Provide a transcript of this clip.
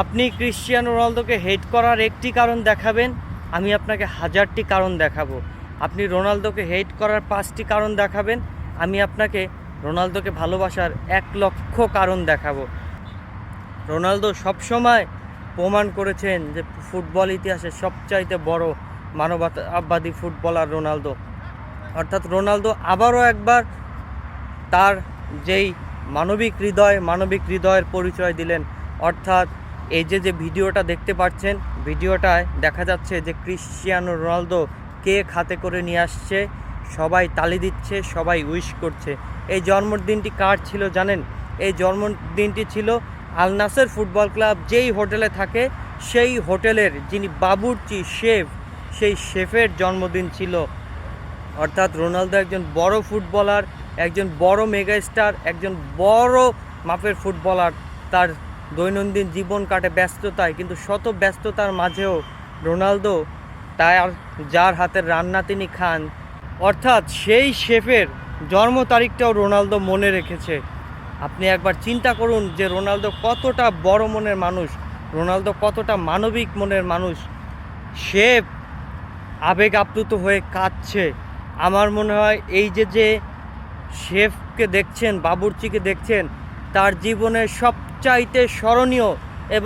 আপনি ক্রিশ্চিয়ানো রোনালদোকে হেট করার একটি কারণ দেখাবেন, আমি আপনাকে 1000টি কারণ দেখাবো। আপনি রোনালদোকে হেট করার 5টি কারণ দেখাবেন, আমি আপনাকে রোনালদোকে ভালোবাসার 1,00,000 কারণ দেখাবো। রোনালদো সবসময় প্রমাণ করেছেন যে ফুটবল ইতিহাসের সবচাইতে বড় মানবতাবাদী ফুটবলার রোনালদো। অর্থাৎ রোনালদো আবারও একবার তার যেই মানবিক হৃদয়ের পরিচয় দিলেন। অর্থাৎ এই যে ভিডিওটা দেখতে পাচ্ছেন, ভিডিওটায় দেখা যাচ্ছে যে ক্রিশ্চিয়ানো রোনালদো কেক হাতে করে নিয়ে আসছে, সবাই তালি দিচ্ছে, সবাই উইশ করছে। এই জন্মদিনটি কার ছিল জানেন? এই জন্মদিনটি ছিল আল নাসের ফুটবল ক্লাব যেই হোটেলে থাকে, সেই হোটেলের যিনি বাবুর্চি শেফ, সেই শেফের জন্মদিন ছিল। অর্থাৎ রোনালদো একজন বড় ফুটবলার, একজন বড় মেগাস্টার, একজন বড় মাপের ফুটবলার। তার দৈনন্দিন জীবন কাটে ব্যস্ততায়, কিন্তু শত ব্যস্ততার মাঝেও রোনালদো তার যার হাতের রান্না তিনি খান, অর্থাৎ সেই শেফের জন্ম তারিখটাও রোনালদো মনে রেখেছে। আপনি একবার চিন্তা করুন যে রোনালদো কতটা বড় মনের মানুষ, রোনালদো কতটা মানবিক মনের মানুষ। শেফ আবেগ আপ্লুত হয়ে কাঁদছে। আমার মনে হয় এই যে শেফকে দেখছেন, বাবুর্চিকে দেখছেন, তার জীবনের সবচাইতে স্মরণীয় এবং